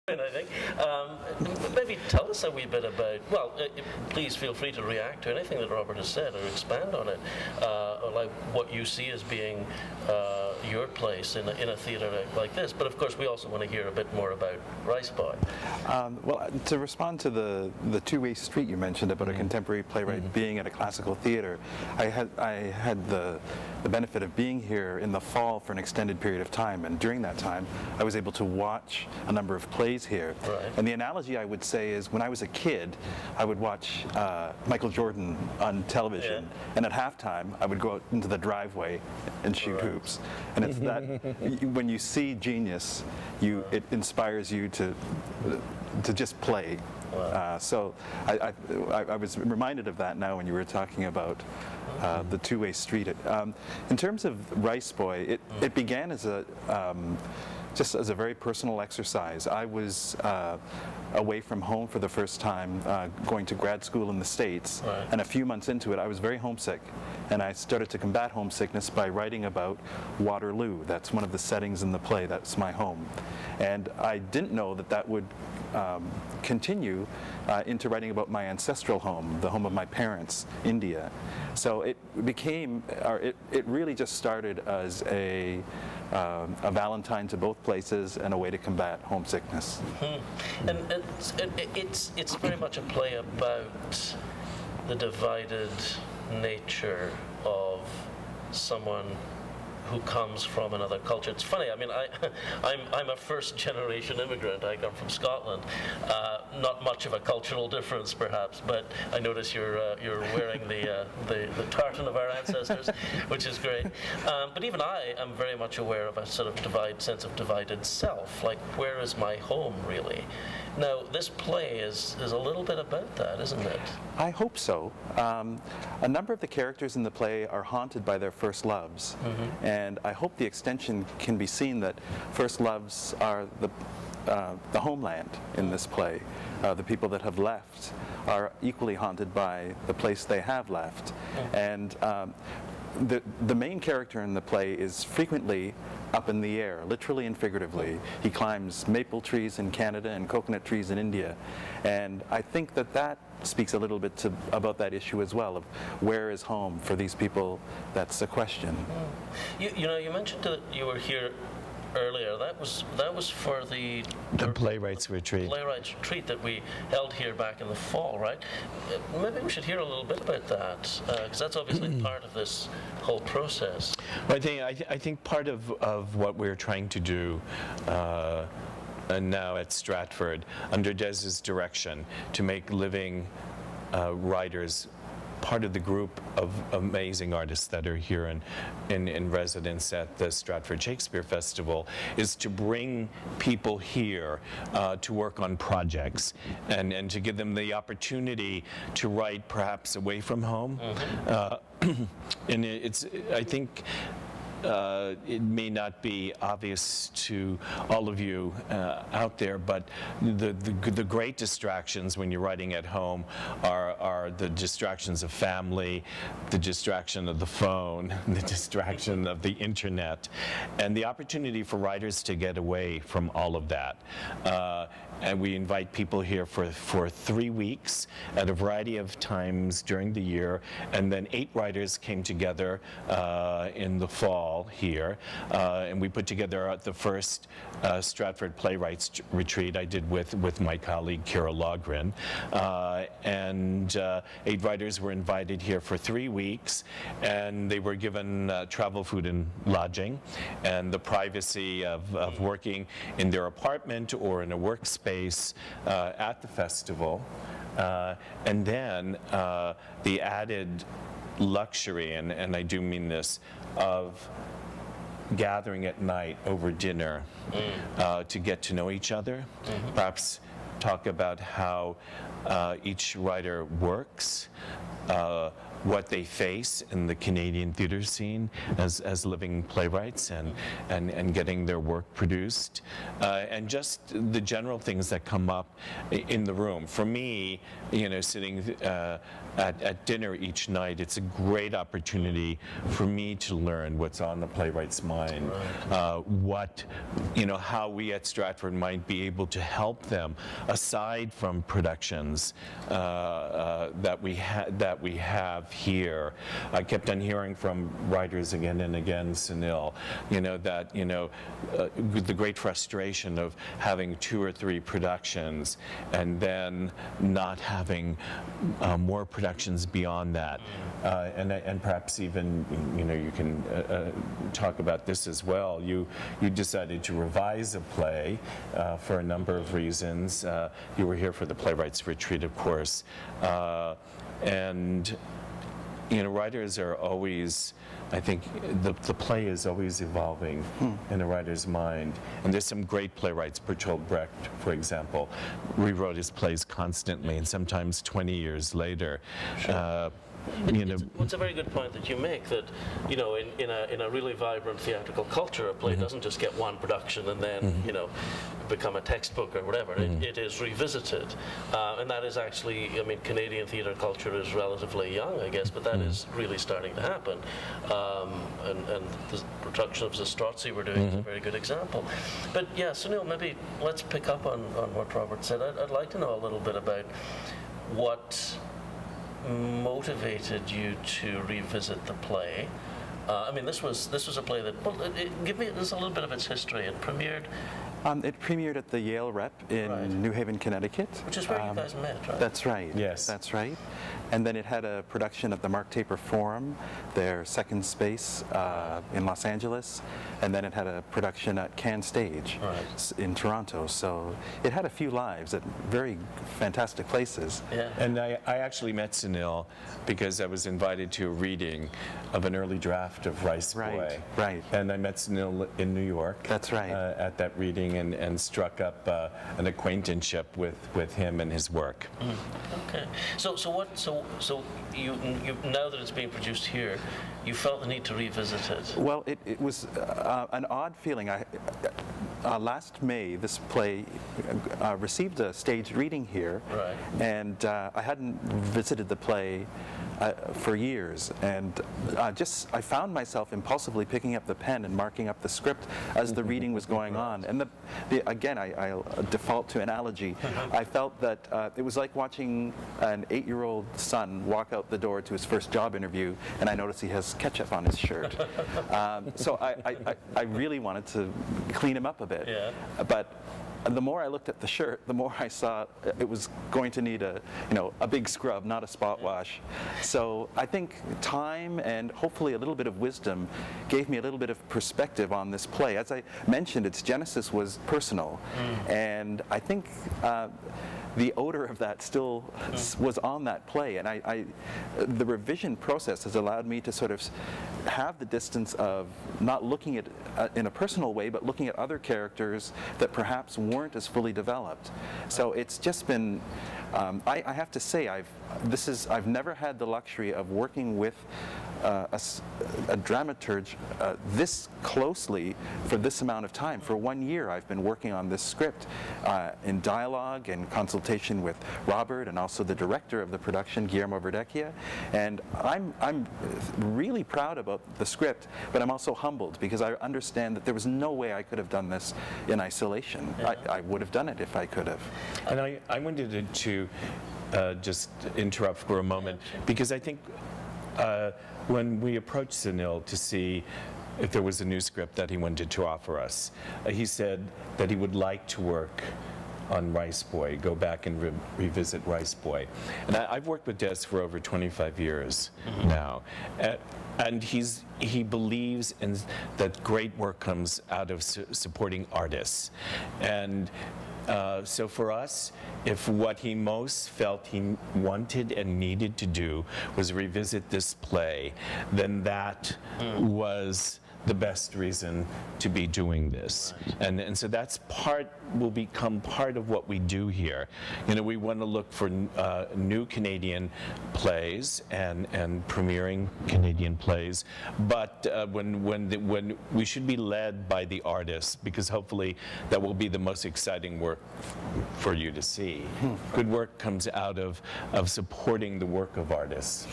I think. Maybe tell us a wee bit about, well, please feel free to react to anything that Robert has said or expand on it, or like what you see as being your place in a theatre like this. But of course we also want to hear a bit more about Rice Boy. Well, to respond to the two-way street you mentioned about a contemporary playwright being at a classical theatre, I had the benefit of being here in the fall for an extended period of time, and during that time I was able to watch a number of plays here. Right. And the analogy I would say is when I was a kid, I would watch Michael Jordan on television, and at halftime I would go out into the driveway and shoot hoops. And it's that, when you see genius, it inspires you to just play. Wow. So I was reminded of that now when you were talking about the two-way street. In terms of Rice Boy, it began as just as a very personal exercise. I was away from home for the first time, going to grad school in the States, and a few months into it I was very homesick, and I started to combat homesickness by writing about Waterloo. That's one of the settings in the play. That's my home, and I didn't know that that would continue into writing about my ancestral home, the home of my parents, India. So it became, it really just started as a valentine to both places and a way to combat homesickness. And it's very much a play about the divided nature of someone who comes from another culture. It's funny, I mean, I'm a first-generation immigrant. I come from Scotland. Not much of a cultural difference, perhaps, but I notice you're wearing the tartan of our ancestors, which is great. But even I am very much aware of a sort of sense of divided self, like where is my home, really? Now, this play is a little bit about that, isn't it? I hope so. A number of the characters in the play are haunted by their first loves, and I hope the extension can be seen that first loves are the homeland in this play. The people that have left are equally haunted by the place they have left, and the main character in the play is frequently up in the air, literally and figuratively. He climbs maple trees in Canada and coconut trees in India, and I think that speaks a little bit about that issue as well, of where is home for these people. That's the question. You know, you mentioned that you were here earlier. That was for the playwrights retreat. Playwrights retreat that we held here back in the fall, right? Maybe we should hear a little bit about that, because that's obviously part of this whole process. Well, I think part of what we're trying to do and now at Stratford, under Des's direction, to make living writers part of the group of amazing artists that are here in residence at the Stratford Shakespeare Festival, is to bring people here to work on projects and to give them the opportunity to write perhaps away from home. And I think it may not be obvious to all of you out there, but the great distractions when you're writing at home are the distractions of family, the distraction of the phone, the distraction of the internet, and the opportunity for writers to get away from all of that. And we invite people here for 3 weeks at a variety of times during the year, and then 8 writers came together in the fall here, and we put together the first Stratford Playwrights retreat I did with my colleague Kira Logren, and 8 writers were invited here for 3 weeks, and they were given travel, food, and lodging, and the privacy of working in their apartment or in a workspace at the festival, and then the added luxury, and I do mean this, of gathering at night over dinner to get to know each other, perhaps talk about how each writer works, what they face in the Canadian theatre scene as living playwrights and getting their work produced, and just the general things that come up in the room. For me, you know, sitting at dinner each night, it's a great opportunity for me to learn what's on the playwright's mind, what, you know, how we at Stratford might be able to help them aside from productions that we have here. I kept on hearing from writers again and again, Sunil, you know, that, you know, the great frustration of having 2 or 3 productions and then not having more productions beyond that, and perhaps even, you know, you can talk about this as well. You decided to revise a play for a number of reasons. You were here for the Playwrights Retreat, of course, and you know, writers are always, I think the play is always evolving in a writer's mind. And there's some great playwrights. Bertolt Brecht, for example, rewrote his plays constantly, and sometimes 20 years later. Sure. You know, it's a very good point that you make, that, you know, in a really vibrant theatrical culture, a play doesn't just get one production and then, you know, become a textbook or whatever. It is revisited, and that is actually, I mean, Canadian theatre culture is relatively young, I guess, but that is really starting to happen. And the production of Zastrozzi we're doing is a very good example. But yeah, Sunil, maybe let's pick up on what Robert said. I'd like to know a little bit about what motivated you to revisit the play. I mean, this was a play that, well, give me just a little bit of its history. It premiered at the Yale Rep in New Haven, Connecticut. Which is where you guys met, right? That's right. Yes. That's right. And then it had a production at the Mark Taper Forum, their second space in Los Angeles. And then it had a production at Can Stage in Toronto. So it had a few lives at very fantastic places. Yeah. And I actually met Sunil because I was invited to a reading of an early draft of Rice Boy. Right. And I met Sunil in New York. That's right. At that reading, and struck up an acquaintanceship with him and his work. Okay. So you now that it's being produced here, you felt the need to revisit it. Well, it was an odd feeling. Last May, this play received a staged reading here, and I hadn't visited the play for years, and I found myself impulsively picking up the pen and marking up the script as the reading was going on. And again, I'll default to analogy. I felt that it was like watching an 8-year-old son walk out the door to his first job interview, and I notice he has ketchup on his shirt. So I really wanted to clean him up a bit. Yeah. But the more I looked at the shirt, the more I saw it was going to need a big scrub, not a spot wash. So I think time and hopefully a little bit of wisdom gave me a little bit of perspective on this play. As I mentioned, its genesis was personal, and I think the odor of that still was on that play, and the revision process has allowed me to sort of have the distance of not looking at in a personal way, but looking at other characters that perhaps weren't as fully developed. So it's just been, I have to say, I've never had the luxury of working with a dramaturge this closely for this amount of time. For 1 year I've been working on this script in dialogue and consultation with Robert and also the director of the production, Guillermo Verdecchia, and I'm really proud about the script, but I'm also humbled because I understand that there was no way I could have done this in isolation. I would have done it if I could have. And I wanted to just interrupt for a moment, because I think when we approached Sunil to see if there was a new script that he wanted to offer us, he said that he would like to work on Rice Boy, go back and revisit Rice Boy. And I've worked with Des for over 25 years now. And he believes in that great work comes out of supporting artists. And so for us, if what he most felt he wanted and needed to do was revisit this play, then that was the best reason to be doing this. And so that's will become part of what we do here. You know, we want to look for new Canadian plays and premiering Canadian plays, but when we should be led by the artists, because hopefully that will be the most exciting work for you to see. Good work comes out of supporting the work of artists.